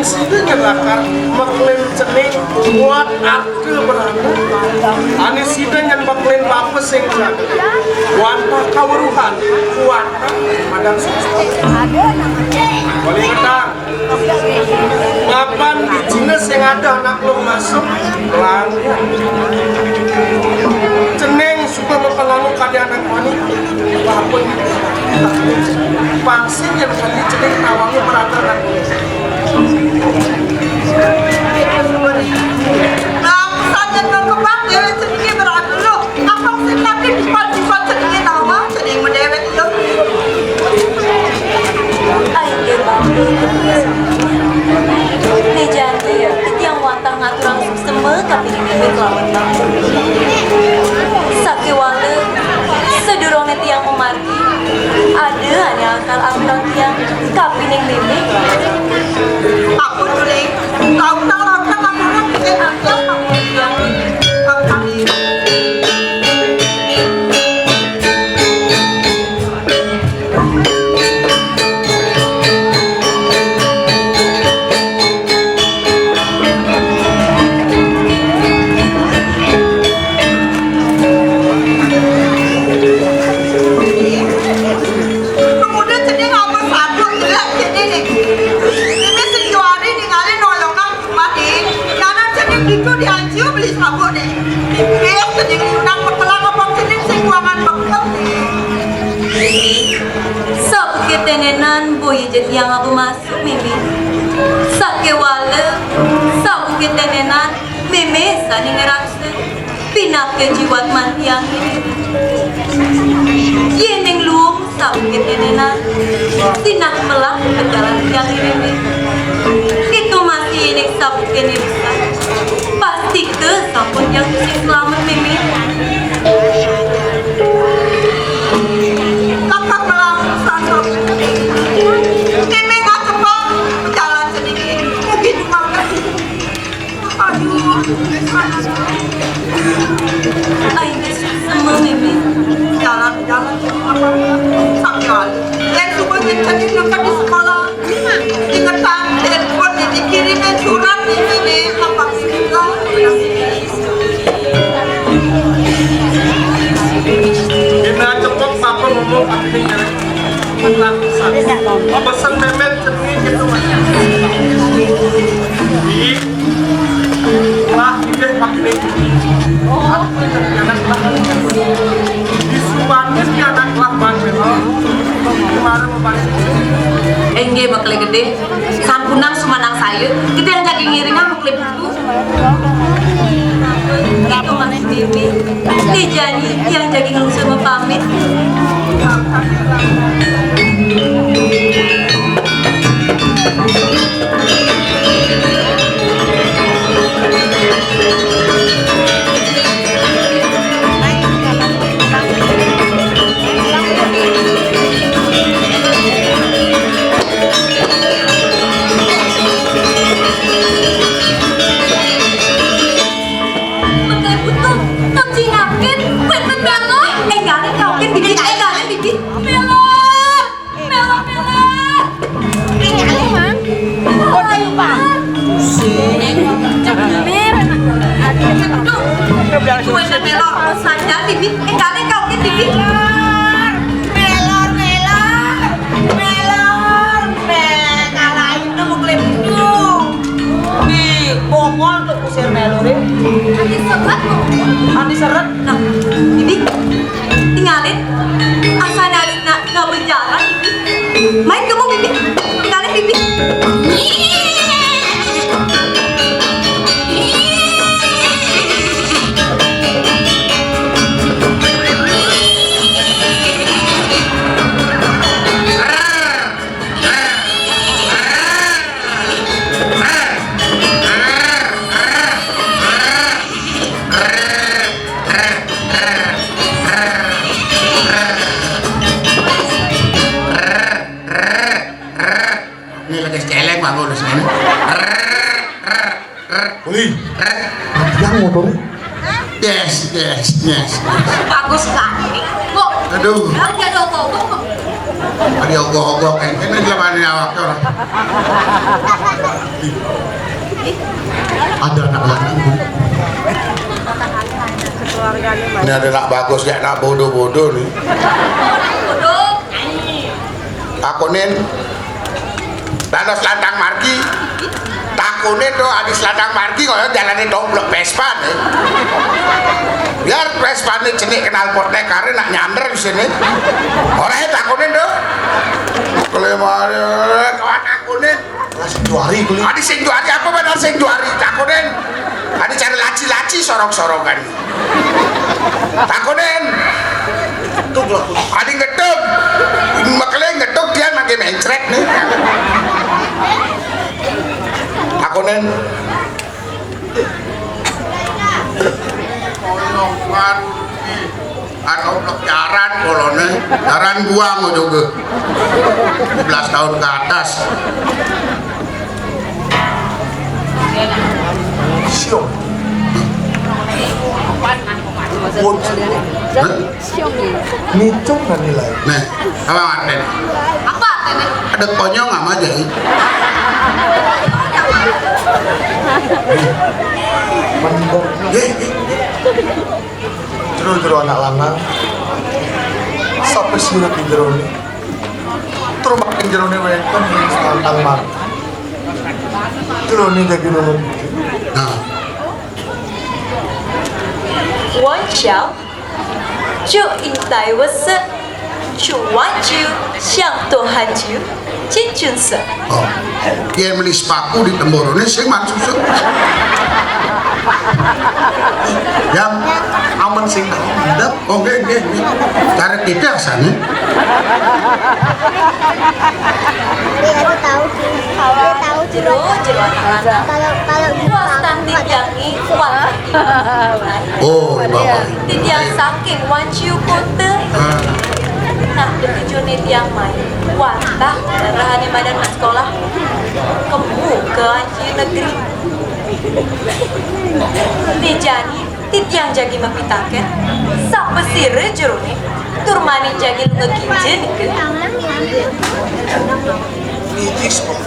sida nyelakar maklin cening buat arke berada ane sida nyan maklin bapa sing jaga wanta kawruhan wanta madang sukses wali petang mapan di Cina sing ada anak lo masuk pelanggan ceneng suka mempengaruhi kade anak wanita walaupun pangsin yang kali ceneng awalnya berada anak nah saja berkembang dia cenengnya berada lo apa sih tapi sifat-sifat cenengnya nawa ceneng mendewet lo ayo bapak nih janji yang wantang ngatur langsung semua tapi ini kelawan bangsa sakiwale sedurungnya tiang memargi ada hanya akal angkang tiang kapining mimi aku ceneng kau tak lakukan bikin angkat kamu yang angkat ini itu dianjur beli sabun nih biar sedih unang petelang apa sedih singkuangan bekal nih sabukit tenenan boy jadi yang aku masuk mimi sakewale sabukit tenenan mimi sani ngerasa pinak kejiwat mantiang ini yeneng luung sabukit tenenan tinak melah ke jalan yang ini itu masih ini sabukit ini pasti ke sabun yang sing selamat mimi kakak melang satu mimi gak cepat jalan sedikit mungkin makan aduh ayo semua mimi jalan apa sampai yang semua jadi dekat di sekolah ingetan telepon dikirimin surat ini apa kita Gina cepet papa ngomong artinya langsung pesan memet ceneng gitu mas di lah ide maklin anak di Subangis di anak lah banget kemarin membalik enggak bakal gede sampunang sumanang sayur kita yang jadi ngiringan mau klip dulu itu mas mimi nih janji yang jadi ngeluh sama pamit Kue melor saja bibi, kalian kau ke bibi. melor, ngalahin tuh mau klaim itu. Di bongol tuh kusir melorin. Adi seret. Nah, bibi, tinggalin. Asal dari nggak berjalan, bibi. Main kamu bibi, tinggalin bibi. yang motornya yes Bagus sekali. Kok? aduh Dia ada ngomong. Ada ogok-ogok kene zaman awak orang. Ada anak lanang. Ini ada anak bagus ya, anak bodoh-bodoh nih. Takunin dados ladang margi. Takunin tuh adis ladang margi kalau jalannya domblok Vespa nih. Biar Vespa nih jenik kenal potnya karena nak nyander di sini. Orangnya takunin tuh. Kalau mau takunin. Sing juari kulit. Adi sing juari apa benar sing juari takunin. Adi cari laci-laci sorong-sorongan. Takunin. Adi ngeduk. Makanya ngeduk dia makin mencret nih. Takunin. Atau jaran kolonnya jaran buang juga 11 tahun ke atas siom Micung kan nilai. nih apa ngaten Apa tene? ada konyol nggak aja Mendok. Jero anak lanang. Sampai sirup di jero ini. Terus makin jero ini wenten yang selantang mar. Jero ini jadi nunun. nah 我想就应该我是去玩球，像多汉球，这就是。 oh dia beli sepatu di temborone sing man susu Yang aman sing ndap. oh nggih cara kita sana Aku tahu sih. Aku tahu sih. Jero anak lanang. Kalau Wah, nanti jangi kuat. oh bapak Tiang saking wancu kote. Nah, tujuannya tiang main. Wantah, rahane badan nak sekolah. Kemu ke anji negeri. Dijani, tiang jagi mapitaken. Sapa sire jerone. Turmani jagi lu ngekinjen ke. Nijis kok.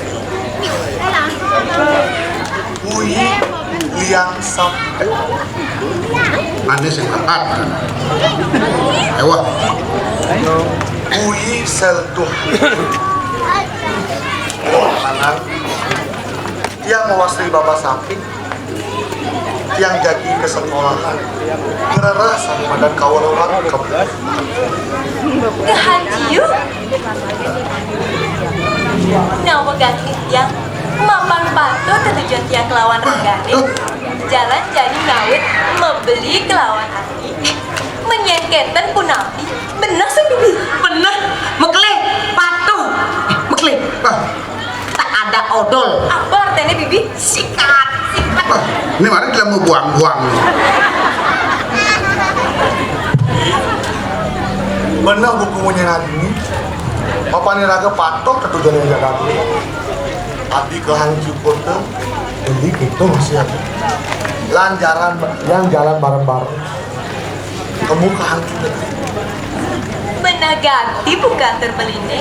Bui liang sampai. ane sing angkat ewa Bui seltuh. Lanang. Tiang mewasri bapak samping. Tiang jagi ke sekolahan. Ngerasa badan kawal orang kamu. Kehajiu. Nama ganti tiang. Mapan pato ke tujuan tiang kelawan renggane. Jalan jadi ngawit membeli kelawan hati. Menyengketen pun nabi. Benar sih bibi. Bener, mekle, patuh, mekle. Tak ada odol. Apa artinya bibi? Sikat. ah, ini mari dia mau buang-buang nih Benar bukunya hari ini. Papa niraga patok ke tujuan yang jaga. Abi ke Hangju Kota. Jadi gitu masih ada. Yang jalan bareng-bareng. Kamu ke Hangju negeri. Benar ganti bukan terbeline.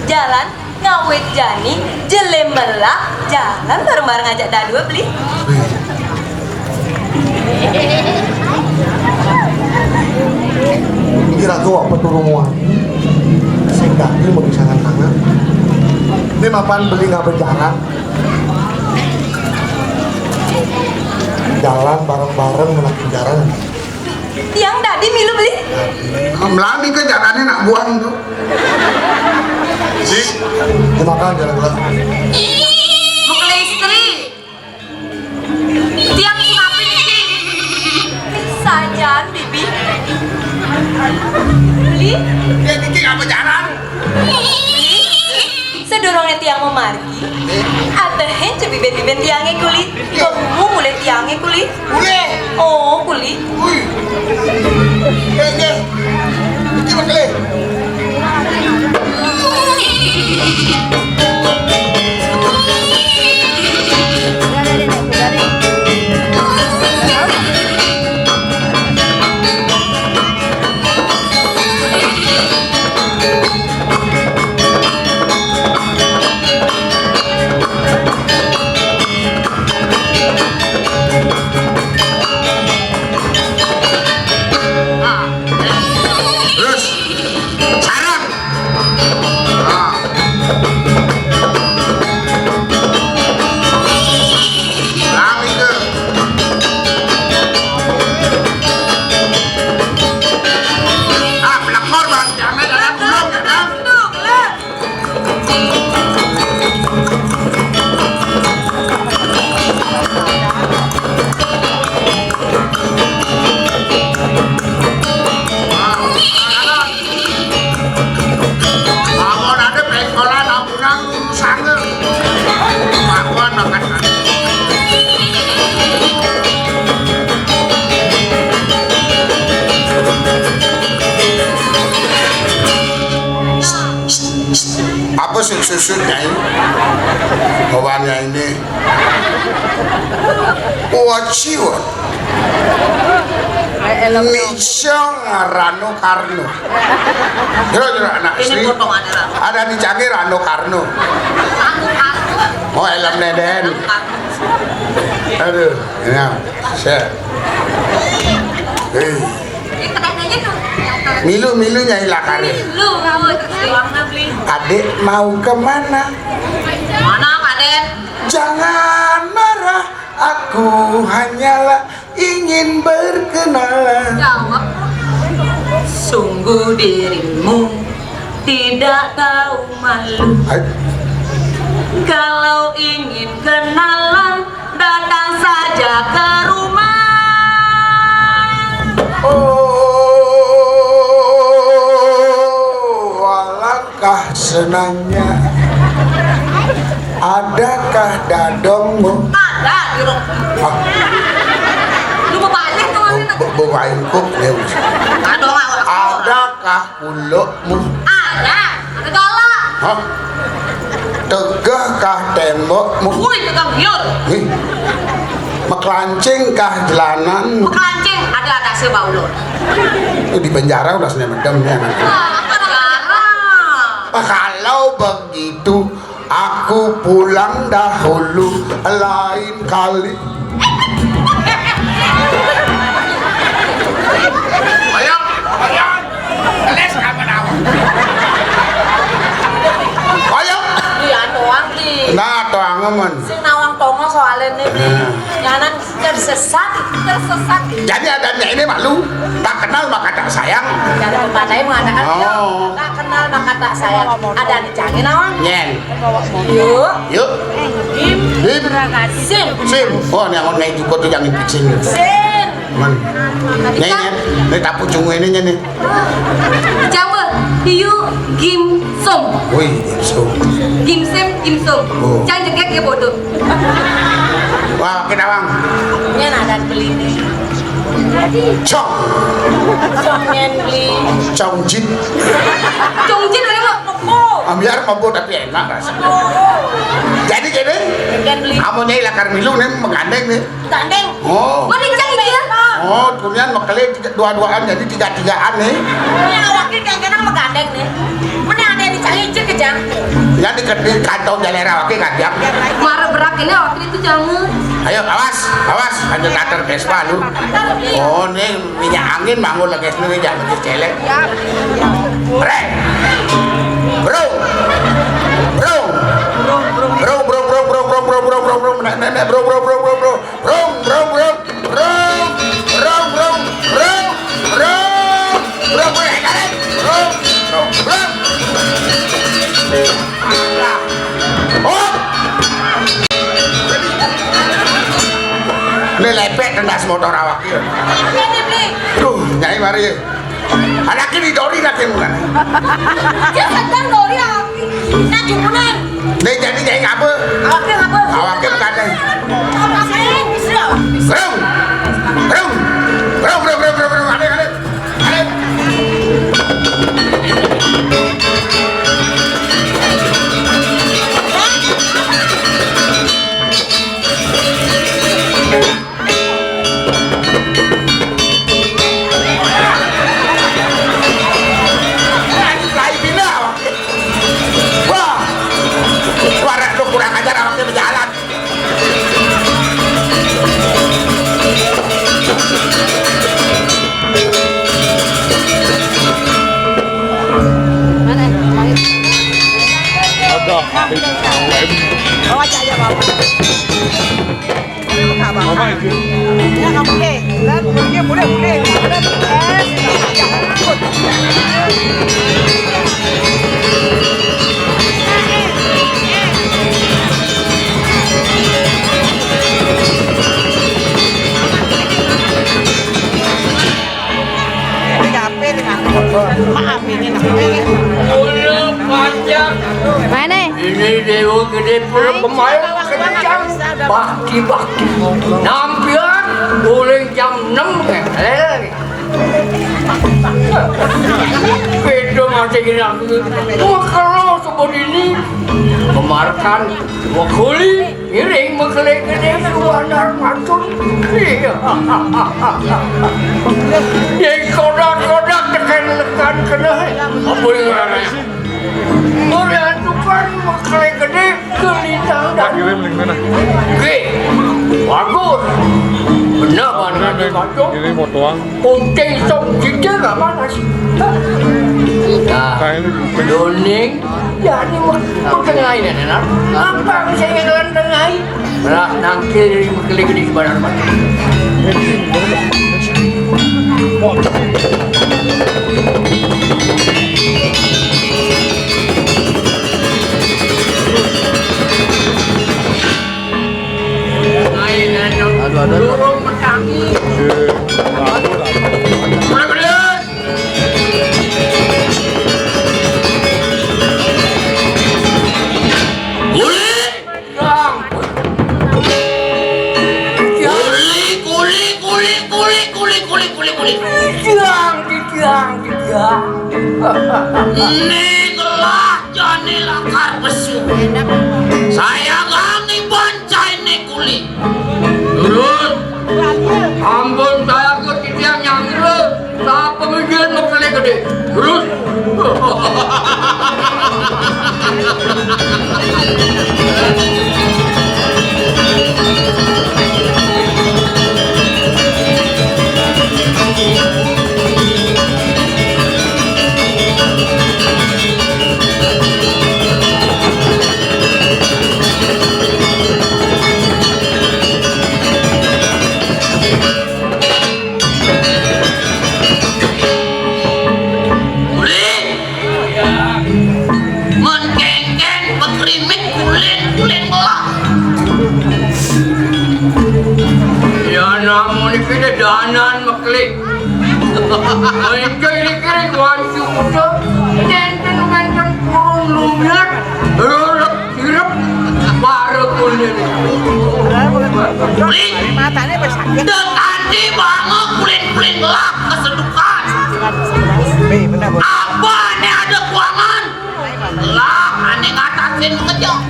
Jalan ngawet jani jelemelak jalan bareng-bareng ajak dadua beli. Iraga wak peturungan. Sing ganti mau disangan tangan. Ini mapan beli nggak berjalan. Jalan bareng-bareng menakin jalan. Tiang tadi milu beli. melani ke jalannya nak buang tuh Jadi, dimakan jalan-jalan. Mekle istri. Tiang ngapin iki. Sajan bibi. Beli. dia bikin apa jalan Sedorongnya tiang memargi. Atahen cebibet-bibet tiangnya kulit. Kamu mulai tiangnya kulit. boleh Oh kulit. wih ini makle makan. Apa susun nyai? Bawaannya ini wajiwan Nisong Rano Karno. Kira-kira anak istri ada di Cangkir Rano Karno. Oh elam neden. Aduh, ini saya. Milu nyai lakari. Adik mau kemana? Mana Aden? Jangan marah, aku hanyalah ingin berkenalan. Jawab. Sungguh dirimu tidak tahu malu. Kalau ingin kenalan, datang saja ke rumah. Oh, alangkah senangnya. Adakah dadongmu? Ada di rumah. Lu mau balik kemana? Bawain kok ya. Adakah kulukmu? Ada. Ada galak. Hah? Tegahkah tembokmu? Wih, tukang biur. Nih, meklancingkah jelananmu? Kancing ada sebau lo. Itu di penjara udah seneng medemnya nanti. Kalau begitu aku pulang dahulu, lain kali. Ayo, les kamu nawa. Ayo. Iya doang nih. Nah, toang aman. Sing nawang tongo soalnya nih. Nyanan tersesat. Jadi adanya ini malu, tak kenal maka tak sayang. Jadi pepatahnya mengatakan Oh. tak kenal maka tak sayang. Ada di canggih nawang. Nyen. Yuk. Yuk. Kim. Sim. Sim. Sim. Oh, ini aku naik juga tuh yang kecil. Sim. Man. Nyen. Ini tak pucung ini nih. Jawa, hiu Kim Som. Wih, so. Kim Sem, Kim Som. Oh. Jangan jekek ya bodoh. Wah, kita bang. Nyen ada beli nih. Cong. Nyen beli. Congjin. Congjin ada lo. Biar mampu tapi enak rasanya. Jadi gini. Nyen beli. Kamu nyai lakar milu nih menggandeng nih. Gandeng. Oh. Mana cang dia? Oh, kemudian makanya dua-duaan jadi tiga-tigaan nih. Ini awaknya kayak kenang menggandeng nih. Mana ada di canggih kejang. Yang di kantong jalera wakil kajang. Marah berak ini waktu itu jangan. Ayo awas, lanjut kater Vespa lu. Oh, ini minyak angin bangun lagi sini jangan celek. Bre. Bro. Ini lepek tendas motor awak ya. Duh, nyai mari. Anak ini dori nak bukan. Dia sedang dori awaknya. Nah jumunan. Nih jadi nyai ngapa? Awaknya ngapa? Awaknya bukan. Awaknya bisa. Bro. Ade. Kurang ajar awaknya berjalan. Maaf ini namanya. Mana? Ini dewa gede pula pemain kencang. bakti nampian boleh jam 6 lagi beda macam ini kalau sebut ini memarkan wakuli iring maklek gede suara macam yang kodak tekan kena apa yang ada boleh tukar maklek gede kelintang dan oke bagus benar mana dia kacau punting sok jika gak mana sih nah doning jadi mau tengahin anak apa bisa yang tengahin berat nangkil dari maklek gede sebarang macam Dorong mentangi. Nih jani lakar besu. Saya gangi bancai nih kuli. Turun. Ampun saya ke titiang nyangre. Tak pemikiran maklek gede. Terus. Danan maklek, mereka ini kering wajib muda, nenten kurung lumiat, rorok sirap, para kulit. Dengan di bangga kulit lah kesedukan. Apa ini ada kuangan? Lah, aneh ngatasin kejauh.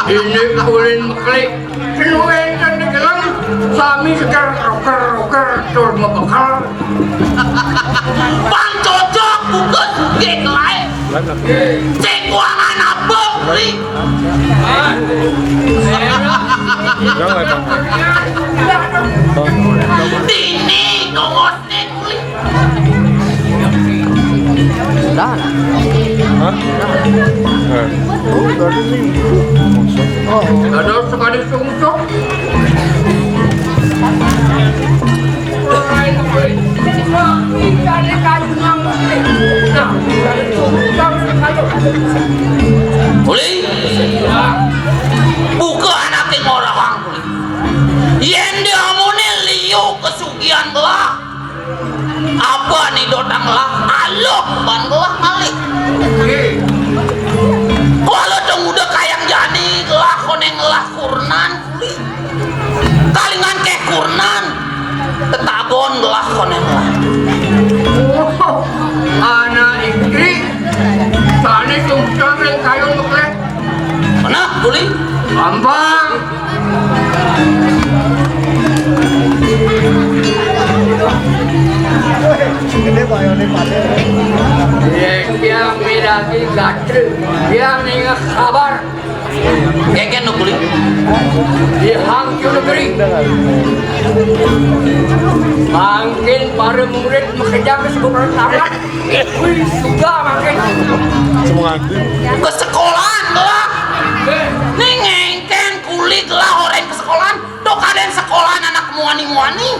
Ini kulit maklek, kenuan dan digelang. Sami sekarang roker tur mabakal. Bang cocok bukan gek lain. Cek kuangan apa beli? Dini dongos nih beli. Ada sekali sungsok. Buli, buka anak yang orang buli. Yang dia mune liu kesugihan gelah. Apa nih dotang gelah? Alok ban gelah malik. Kalau dong udah kayang jani gelah koneng gelah kurnan buli. Kalingan ke kurnan, tetagon gelah koneng gelah. Anak istri, sana sungsang yang kayu maklek. Mana buli? Gampang. Dia miragi gatre, dia ninga kabar. Keken no buli. Di hangkyu negeri. Makin para murid mengejar ke sebuah taman. Wih, sudah makin. Ke sekolahan lah. Nih ngengken kulit lah orang ke sekolahan. Dok kalian sekolahan anak muani-muani.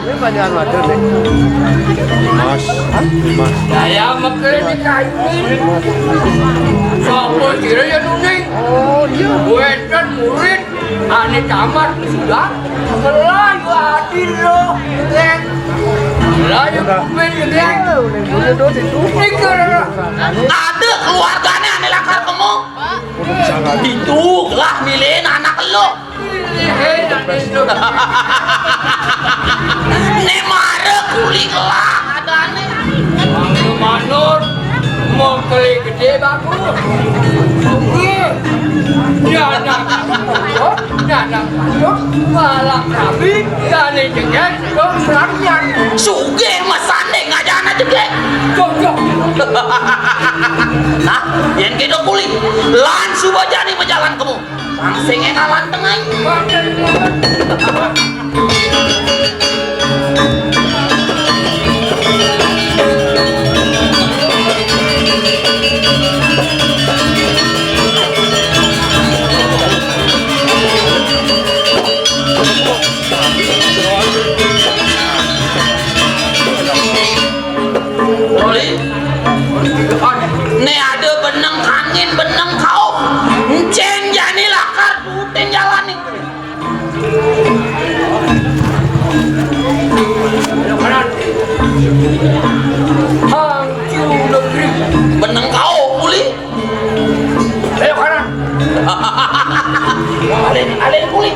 Saya makin dikainin. Siapa kira ya nuning? Buatan murid. Ane tamat sudah. Selayu adil loh. Selayu kumpul geng. Ini kira. Ada keluarganya ane lakar kamu. Itu lah milihin anak alo. Ne mare kuli kelak adane. Manur mau kali gede bagus. Nyana malah kami dan jengek pelarian. Sugih mesane ngajana jegek. Cocok. Nah, yen kita kuli lan subajani berjalan kamu. Langsing ngalan tengah. Ne ada beneng angin beneng kau encen jani lakar duten jalan nih Hangcu negeri. beneng kau puli Ayo kanan. alen puli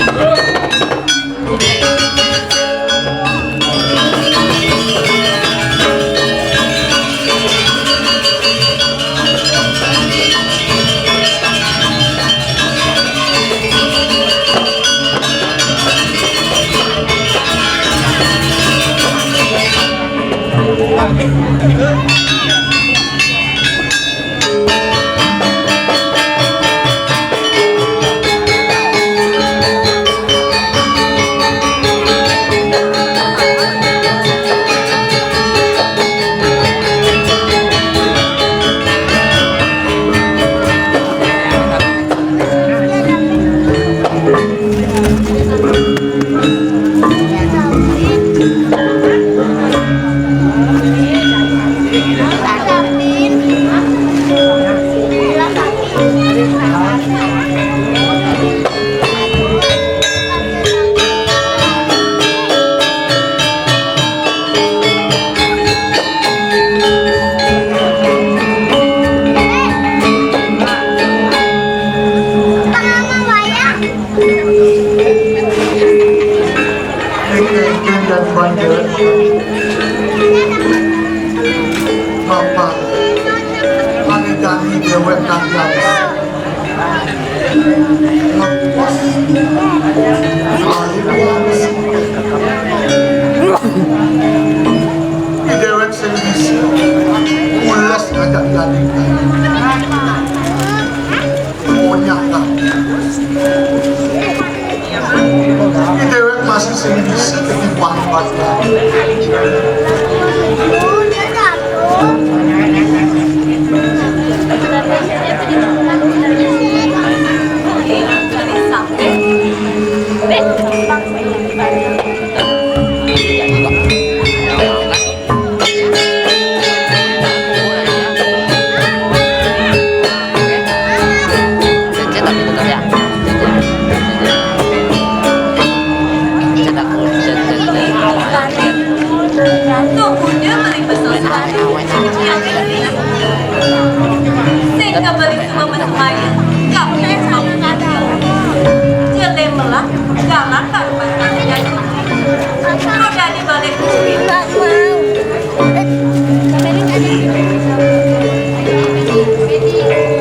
Bapak, mari kami dewek kalian. Lepas, di dewek sendiri, ulas ngajak jadikan. Maunya kan. Di dewek masih sendiri ketimbang baca.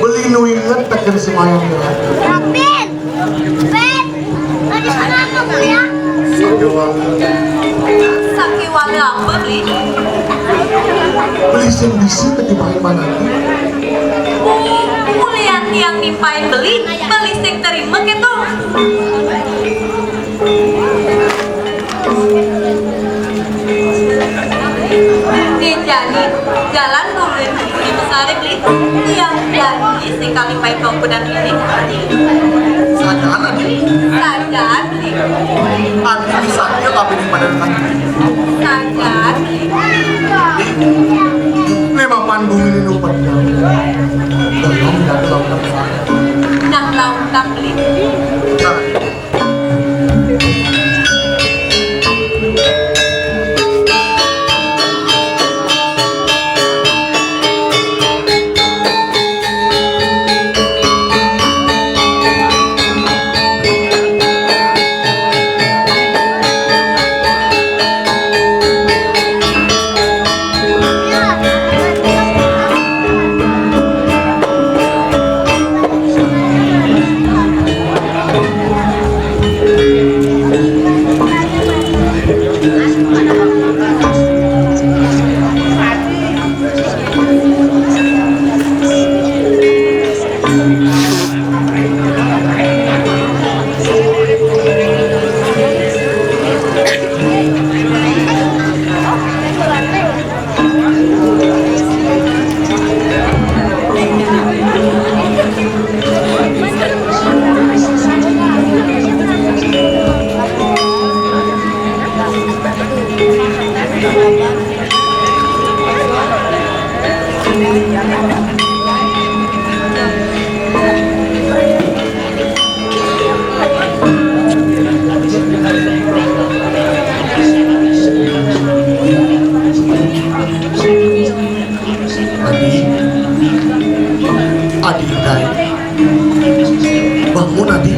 Beli nu inget tekan semayang ya. Robin, Ben, lagi mana kamu ya? Sakiwala apa beli? Beli sing bisi ketimbang mana? Kuliah yang nimpain beli sing terima gitu. Dijani jalan kemudian di besar beli yang jadi sing kali pain bangku dan ini. Sadana nih. Sadar beli. Adi bisa dia tapi di mana kan? Sadar beli. Memang panggung ini lupa dia. Nah lautan beli. Adi Hidayat, bangun Adi.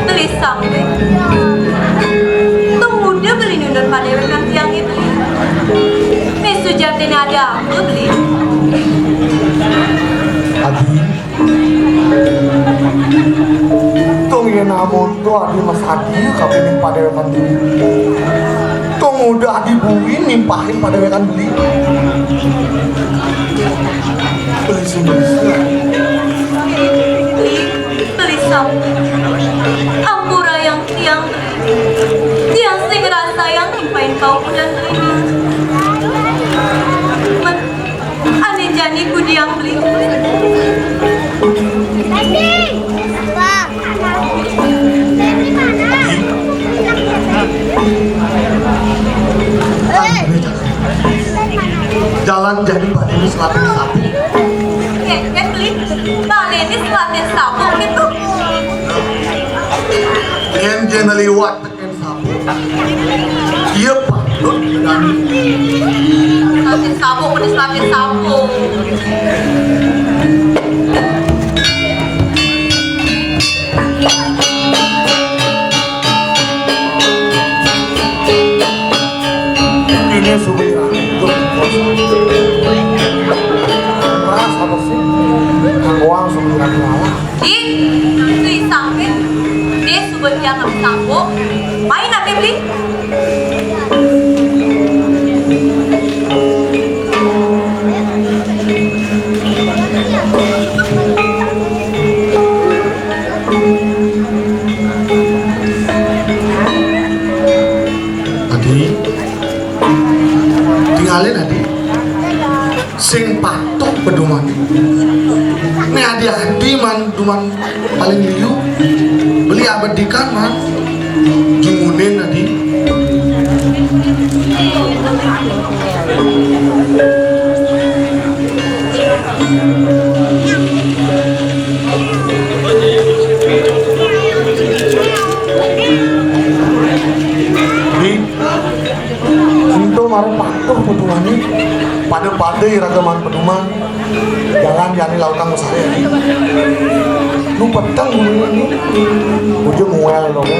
Beli sampai tunggu dia beli nundar pada rekan tiang itu. Mesu jatine ada apa beli? Adi, tong ya namun tuh Adi mas Adi kapining pada rekan beli. Tong udah Adi buin nimpahin pada rekan beli. Beli sih. Beli sampai ampura yang tiang tiang sing rasa yang nimpain kau dan beli. Ane jani ku diang beli. Tadi, Pak. Tadi mana? Jalan jadi Pak ini selatin sapu. Beli balik ini selatin sapu gitu. Yang jangan lewat tekan sapu. Iya Pak, Selatin sapu, pedes selatin sapu. ini subiran untuk puasa. Keras apa sih? Angwang subiran ngalah. Di samping dia subet yang sapu. Main nanti beli. Tinggalin Adi sing patuh pedoman ini adi man duman paling liu beli abadikan man gimunin Adi itu mari patuh pedoman pada iragaman pedoman jalan jani lautan musaya lu petang dulu ini ujung muel dong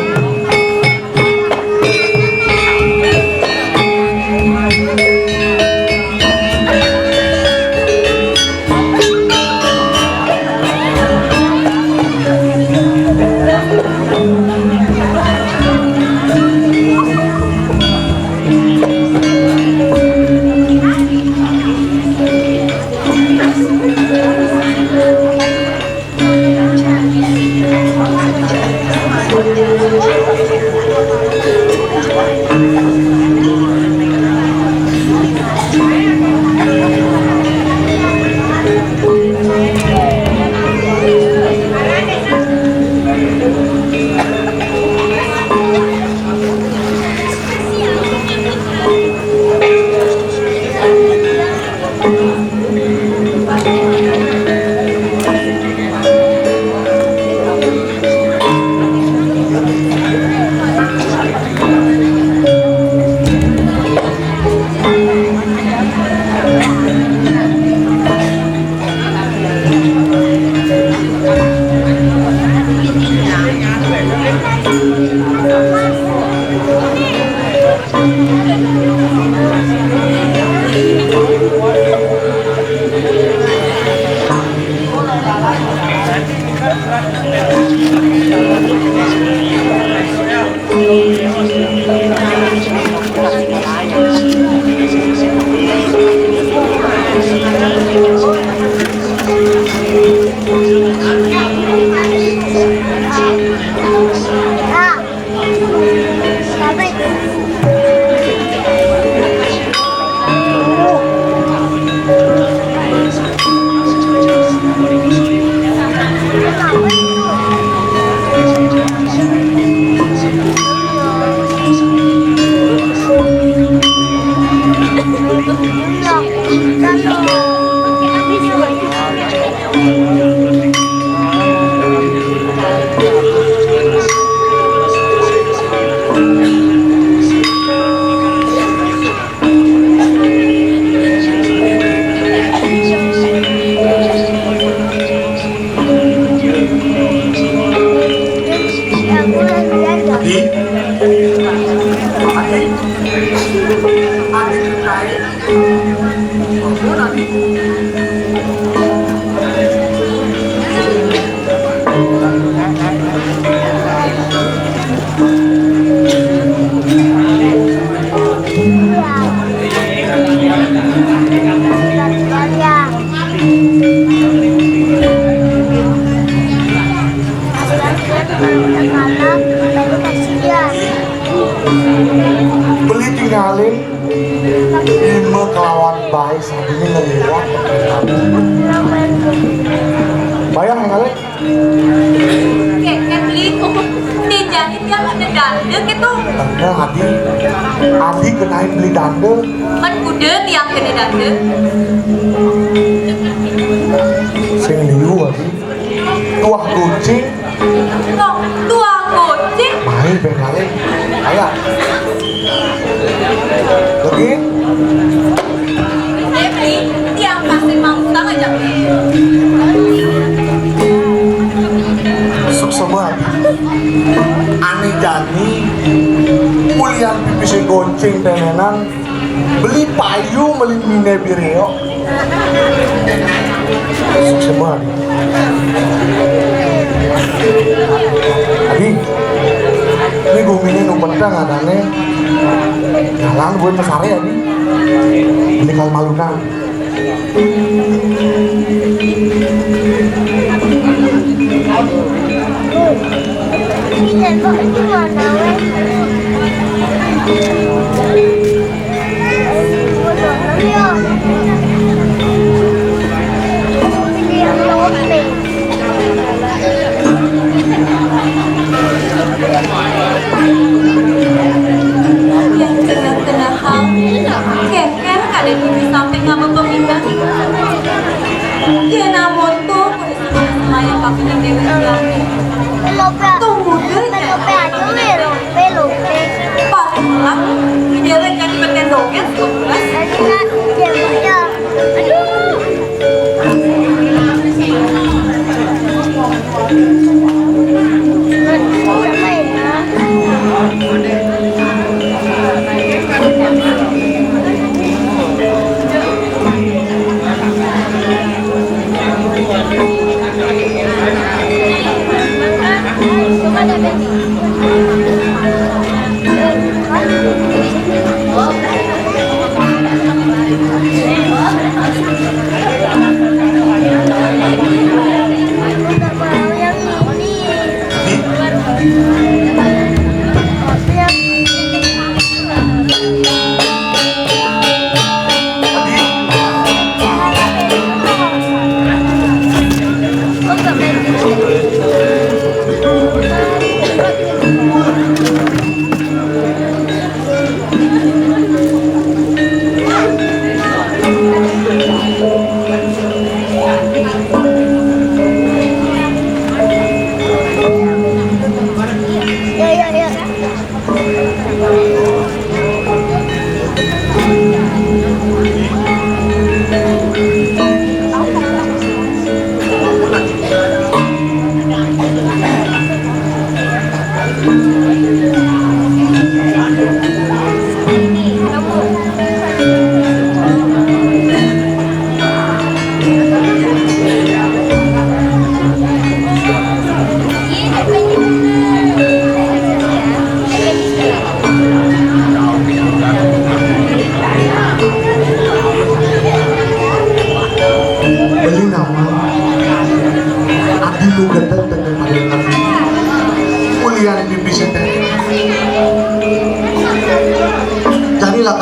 Beli tinggalin 5 kelawan baik saat ini ngelihat bayang ya kali Keke beli dijanin yang ada dandek itu. tanda Adi kenain beli dande Man kuda tiang kena dandek. sing liu Adi tuah kucing Kok tua kucing. main kali ayo lagi Dia beli tiang pasti mangsa aja. masuk semua Ani Jani kuliah pipisi gonceng tenenan beli payu beli mine bireo masuk semua Adi ini guminya nu pedang adane jalan buat mesare Adi ini kal maluna Ini kok itu mana weh? Yang tengah-tengah hal Keker ada di samping sama pemindah. Dia namun tuh semuanya pakai dewi yang tunggu deh. Pero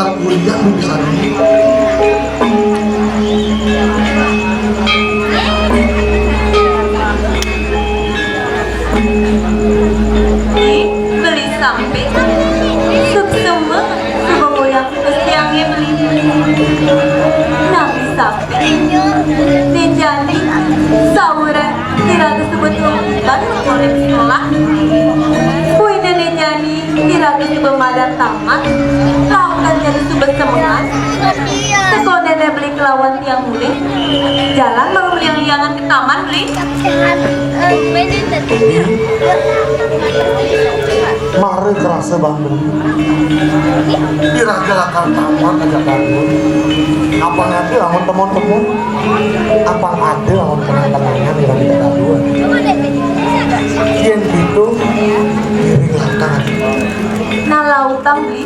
bakal kuliah lu bisa nih. Beli sampai semua coba yang pestiangnya beli nabi sampai dijani sauran tiraga sebetulnya kan oleh sekolah puina dijani tiraga sebemadan tamat lautan jadi subet semangat sekolah beli kelawan tiang mulai jalan baru liang-liangan ke taman beli Mari kerasa Bandung. Kira-kira taman aja Bandung. Apa nanti lawan teman-teman? Apa ada lawan kenang-kenangan yang kita dua? Kian itu diri langkah. Nah lautan beli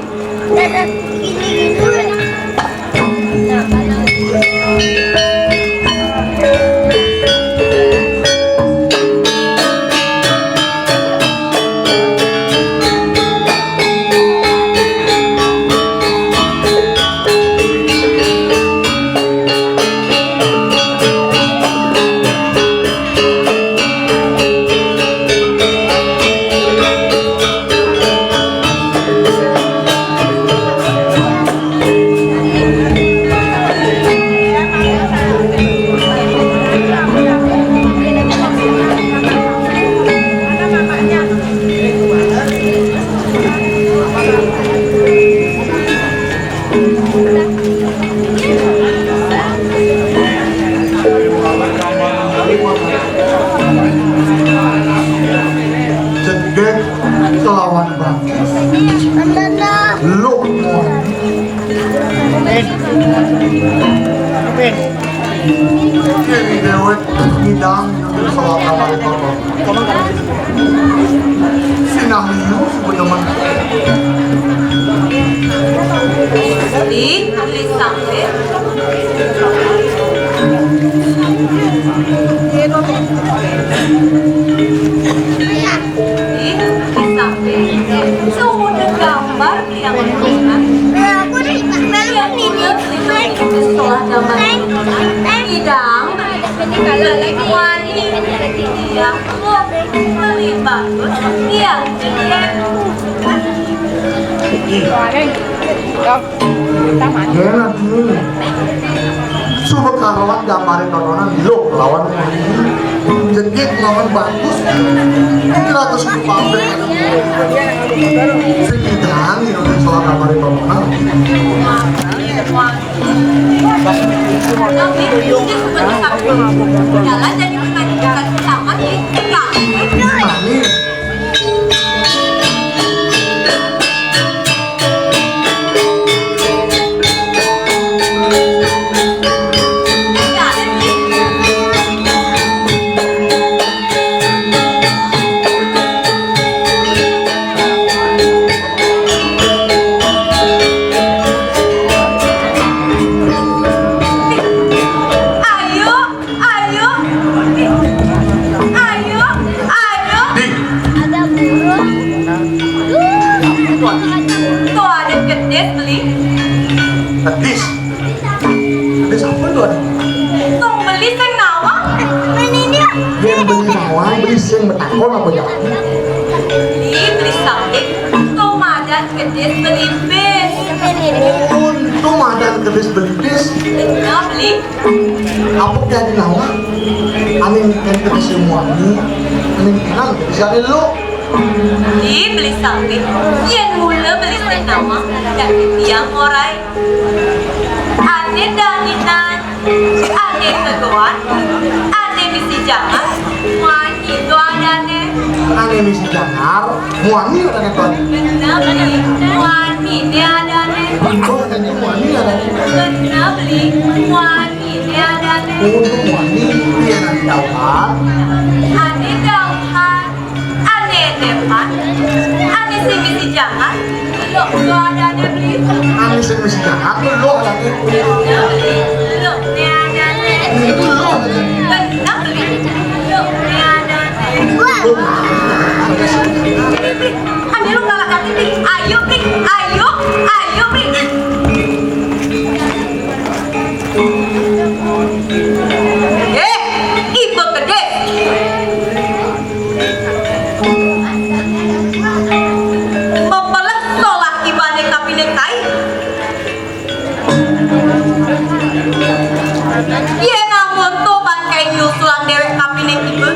Cegek kelawan bangkis. Lu Jadi dewek ngidang yang salah kamar itu. Sinamiu sebenernya. beli sampai sudah gambar yang menunjukkan setelah gambar hidang beli wani yang beli bagus yang Gila dulu. Coba karuan gambarin tontonan lo lawan Cegek lawan bagus. Kira terus pabrik ada Sedang yang salah gambarin tontonan. jalan jadi bukan taman Ini Hadis apa tuh? Tong beli sing nawa. Yang beli nawang, beli sing betakon apa ya? Beli sabik. Tong madan kedis beli bis. Untung ada kedis beli bis. Nah beli. Apa jadi nawang? Aning kan kedis semuanya. Aning kenal kedis ada lo. Beli sabik. Yang mula beli sing nawa. Dan yang morai. Ane daninan. Ane teguan. Ane misi jangan. Wani itu adane. Ane misi jangar. Muani ada nih tuan. Kena beli. Wani ini adane. Oh ada muani ada. Kena beli. Wani ini adane. Untuk muani dia nanti dauhan. Ane dauhan. Ane depan. Ane si misi jangan. Lo adane beli. Ane sing misi jangar lo ada nih. Kena beli. Lo ini adane. Itu lo ada nih. Kena beli. Lo ini adane. Ada sih. Ane lu galak hati, Pi. Ayo, Pi. Ayo, Pi. Ye namun tuh bangkai nyusulan dewek kapine ibu.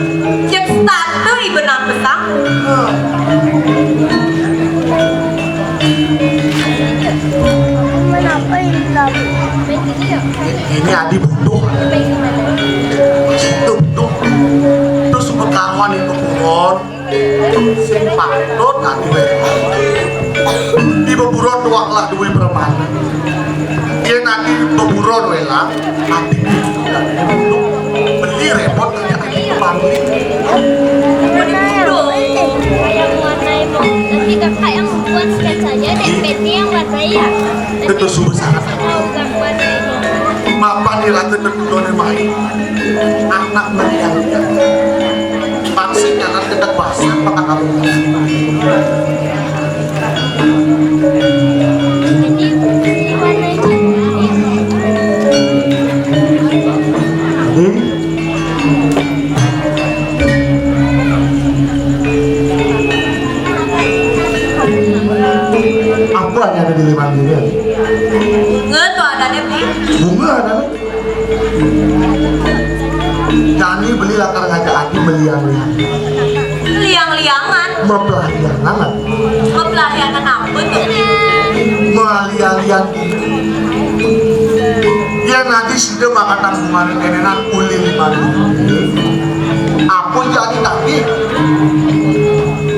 Cek satu ibu nang besang. Ini Adi butuh. Itu butuh. Terus pekaruan itu buron. Sing patut Adi wae. Ibu buron doang lah duwe permana. Yen Adi beburon wae lah. Adi butuh. Beli repot aja Adi kepangling. Yang warnai mau nanti kakak yang buat sketsanya dan Betty yang warnai ya. Itu sungguh sangat. Tahu gambarnya. Mapa nih ratu terkudone main. Anak melihat-lihat. Pasti akan kedak basah maka kamu. Jadi warnai Apa yang ada di lemari ini? Bunga tuh ada deh beli. Bunga ada nih. Jani beli lakar ngajak Adi meliang-liang. Liang-liangan. Mempelarian. Mempelariakan apa tuh? Meliang-liang. Dia nanti sudah makan tanggungan kenenan ulil madu. Apa jadi tadi?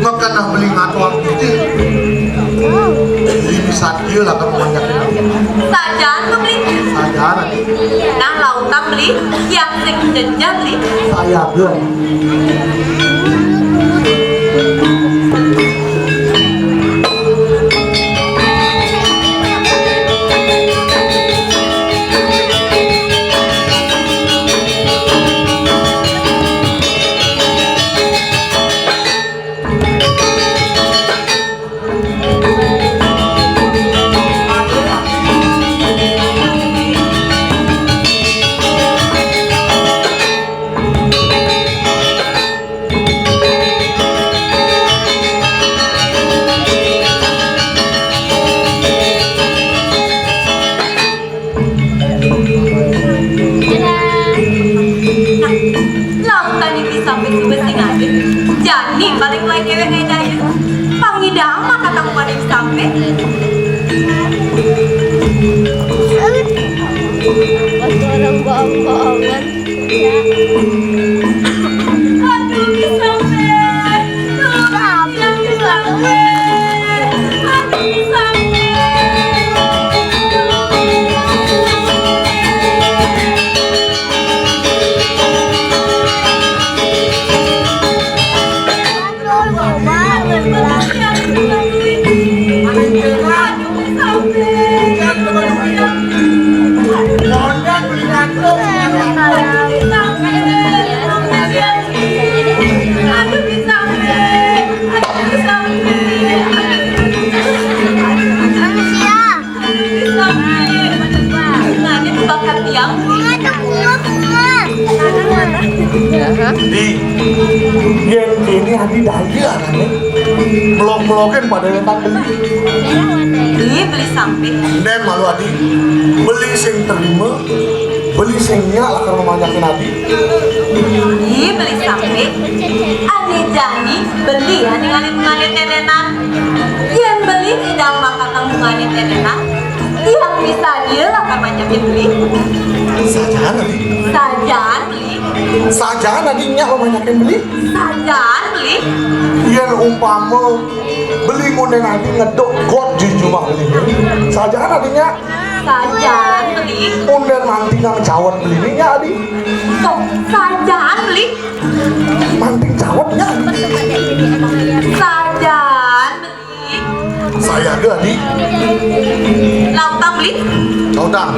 Makanlah beli ngatuang gitu. Jadi bisa dia lah kalau banyak. Sajaan tuh beli. Sajaan. Nang lautan beli. Yang sing jenjang beli. Saya gue. Lautan ini sampai subesing aja. Jani balik lagi dewek ngedaya. Pangidang mah kata ku pada sampai. orang bohong-bohongan. Aduh bisa sampai. Aduh bisa sampai. Aduh bisa Di ini Adi daya anaknya melok-melokin pada letak beli. Ini beli sampai. Dan malu Adi beli sing terima, beli singnya lah kalau memanjakin Adi. Ini beli sampai. Ane Jani beli ane ngalit tenenan. Yang beli tidak makan tanggungannya tenenan. Yang bisa dia lah kan banyakin beli. Sajaan Adi. Sajaan beli. Sajaan Adinya memanjakin beli. Sajaan beli. Yang umpama beli ngundang Adi ngedok got di rumah beli. Sajaan Adinya. Sajaan beli. Undang manting yang cawat beli ini ya Adi. Tuh, sajaan beli. Manting cawatnya Adi. Sajaan beli. Saya ke Adi. Lautan beli. Kau dah.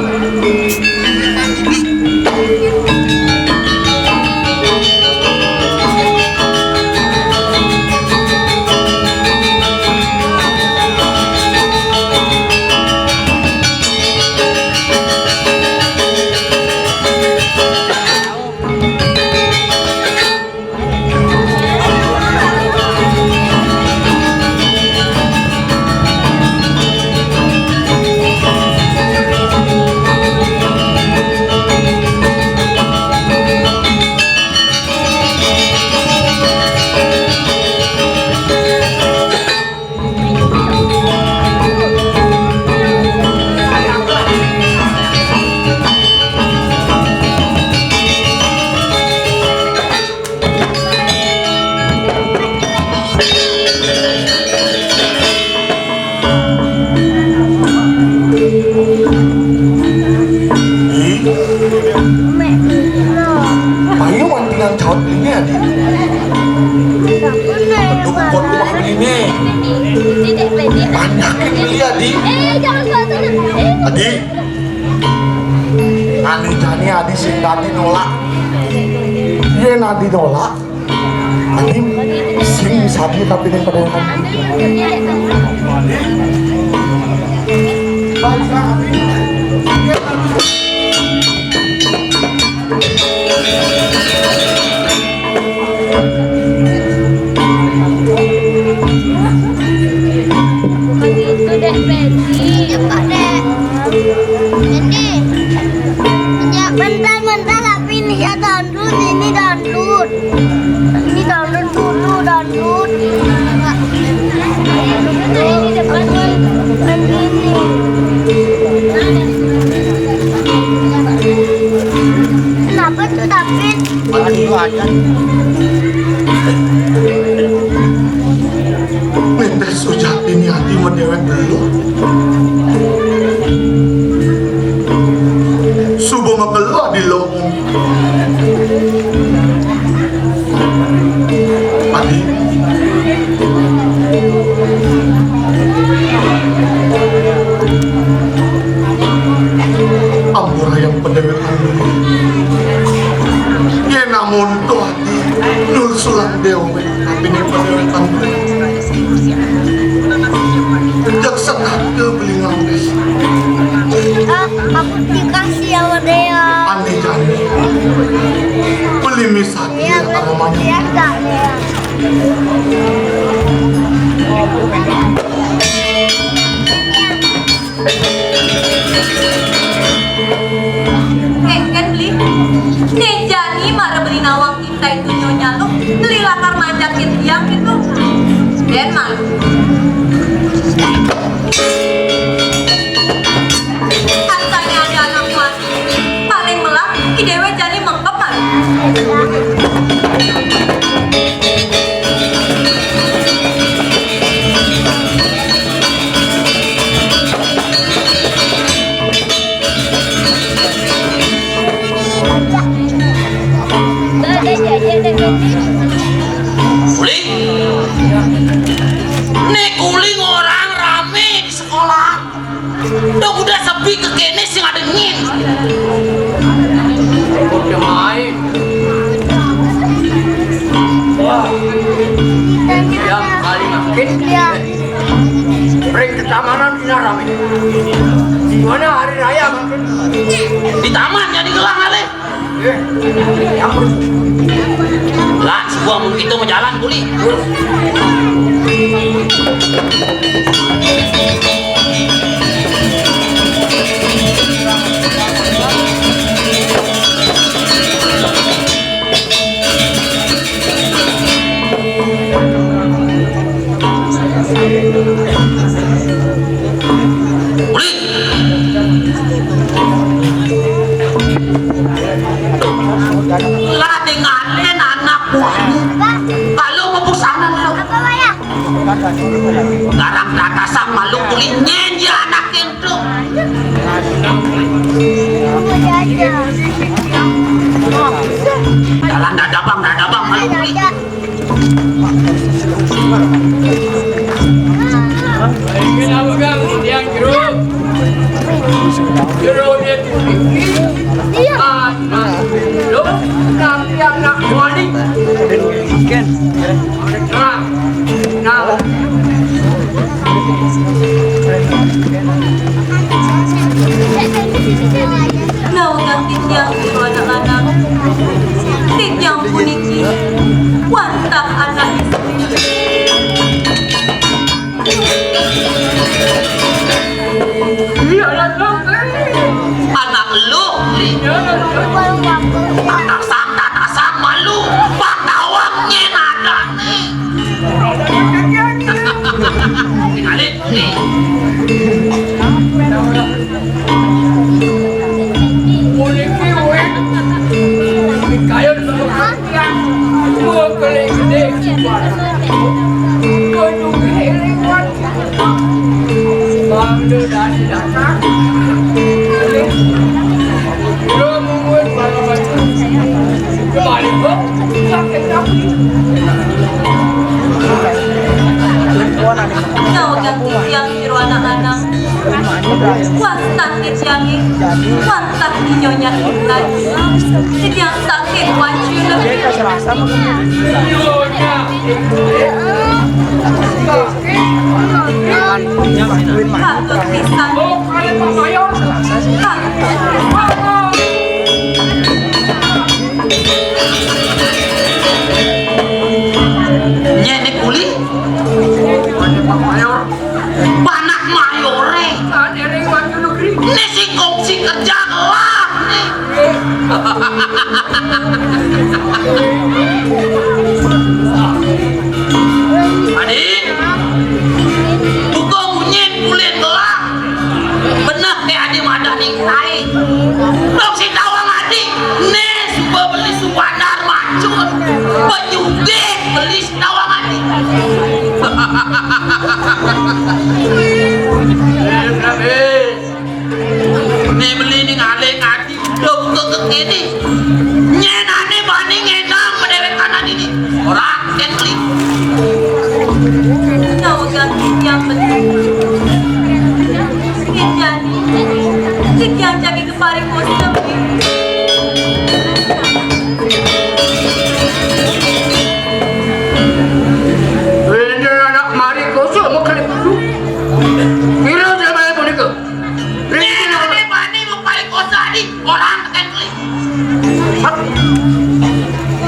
banyakin beli Adi. Jangan suatu. Adi, anu jani Adi sing tadi nolak. Iya Adi nolak. Adi sing sabi tapi yang pada Begitu deh, Benny. Cepat deh. Benny. Ya, bentar, tapi ini ya download, ini download. Ini download dulu, download. Ini depan begini. Kenapa tuh, David? Menteh sujat ini hati mendewek dulu. Subuh mengeluh di lowong. Adi, ampura yang pendewek dulu. Ya namun tuh hati nul sulang dewe tapi ini pendewek dulu. Jak setah ke beli ngambes. Aku dikasih sama dia. Aneh jani. Beli misaki ya kalau mana. Dia enggak, Lea. Kan beli nih jani marah beli nawang kita itu nyonya lo beli lakar manjakin tiang itu dan mal katanya ada anak wanita paling melak idewe jani mengkepan Kuling, nih kuling orang rame di sekolah. Udah sepi ke kene sing ada ngin. Udah main. Yang kali makin. Ya. Break ketamanan di rame. Di mana hari raya makin? Di taman jadi gelang ale. Yang Lah, sebuah mungkin itu mau jalan kuling. Lah dengarin anak buahmu. Kalau mau pesanan lo. Apa Maya? Garang data sang malu kulitnya ya anak itu. Mau jajan. Jalan dadabang malu kulit. Ini apa kan? Yang jeruk. Jeruknya tinggi. Iya. Lo nanti anak wanita. Nah, naugang tityang ito anak-anak tityang puniki wantap anak Anak lu, tatasang malu, patawangnya nada nih. Tinggalin nih. Puniki weh. Kayak dua kali gede. Kau juga hewan. Bangda dari datang. Lo mungkin malam Wasta kejangin, wanta nyonya intai. Sediang sakit wancuna. Katut pisan. Nyene kuli banak mayore ini si kongsi kerja lah nih. Adik tukang nyen kulit lah bener teh adi madani kai dong si tawang adi nih suka beli suwadar macun penyuge beli si tawang adi. Nih beli nih ngaleng adi dong kekini nyenane bani ngenang pedewek kanan ini orang yang beli Kau ganti yang betul. Kijani, kikian jagi kepari kosong. Ini anak mari kosong mau kali dulu. Kira siapa yang mau nikah? nyenane bani mau balik kosa adi orang yang beli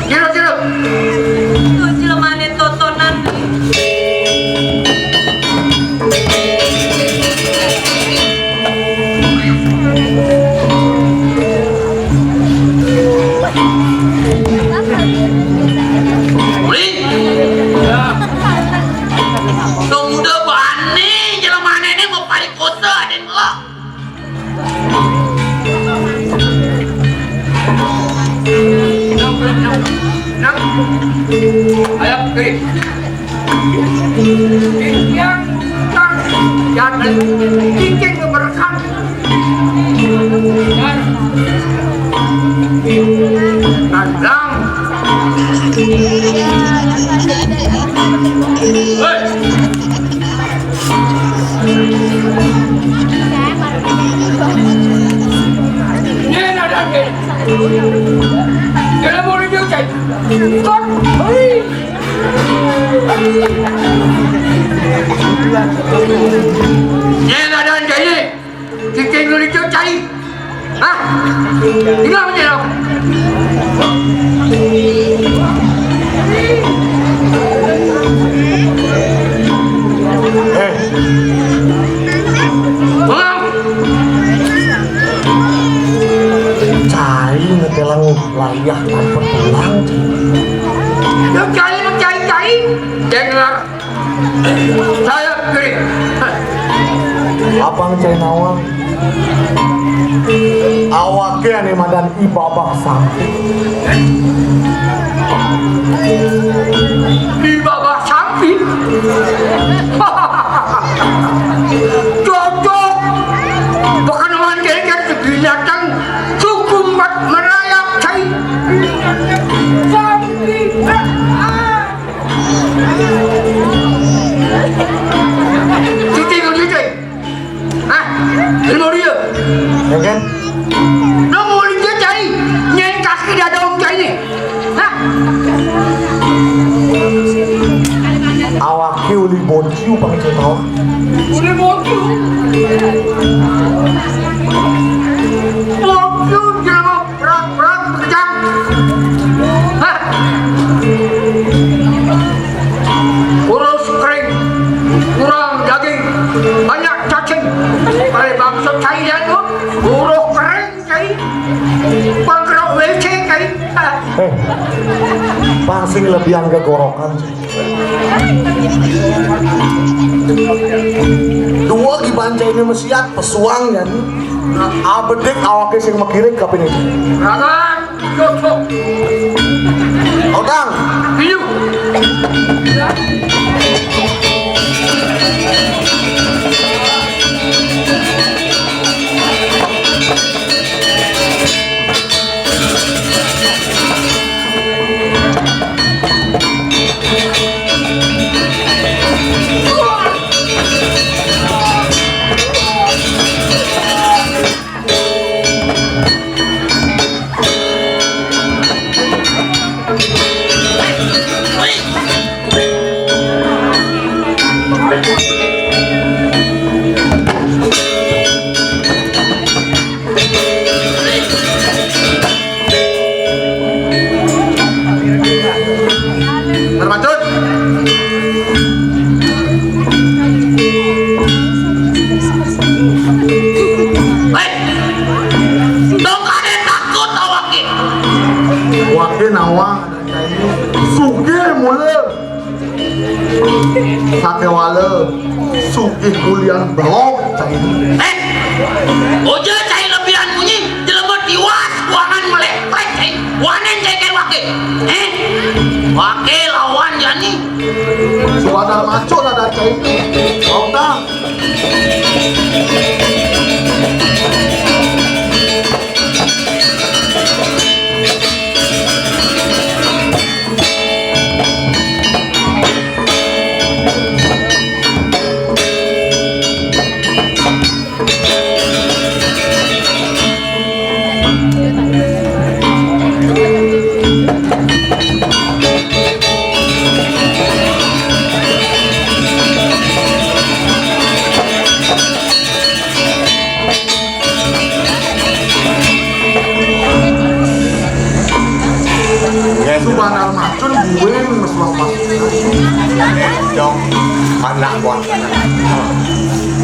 Kira. Tuh jelemane totonan. beli dong udah bani jelemane ini mau balik kosa adi lo Nak. Ayo kiri. Yang jangan cincin keberkahan. Kadang. Ini ada ni. Jangan mau dia cai. Stop. Nyen ada cai ni. Cincin lu dia cai. Hah? Tinggal macam mana? Cai ngetelang layah tanpa tulang. Nak cai. Dengar. Saya kiri. Abang cai nawang. Awaknya ane madan ibabak sampai. Di bawah samping. Cocok. Bukan orang kaya binatang cukup merayap cai. Samping. Cuci kau cuci. Hah? Ilmu dia. Ya kan? Nombor dia cai. Nyen kaki dia daun cai ni. Hah? Awaknya uli bonci upang cai nawang. Boleh motu. Motu jangan berat kejam. Hah? Urus kering, kurang daging, banyak cacing. Kalau bangsa cai dia tu, urus kering cai, pangkerok WC cai. Pasti lebihan kegorokan. Dua gibancai ini mesiat pesuang kan. Abedek awaknya sing mekirik kapin ini. Ragan, cocok. Odang. Hiu. sakewale sugih kuliah belok cai. Ojo cai lebihan bunyi jelebet diwas buangan melek cai. Wanen cai kayak wake. Wake lawan jani. Subadar maco ada cai. Mau dah. Subadar macun bueng meswang mas. Dong, anak buah.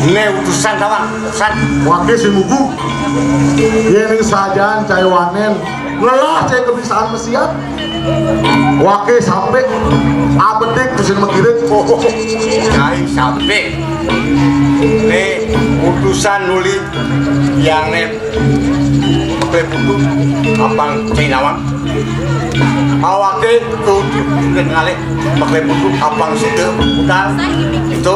Ini utusan kawan, utusan. Wakil si mugu. Ini sajaan cai wanen. Lelah cai kebiasaan mesiat. Wakil sampai abedik tusin mengirit. Cai sampai. Ini utusan nuli yang nih. Pakai butuh abang Cinawang. Awake tuh udah ngalik pakai butuh abang situ udah itu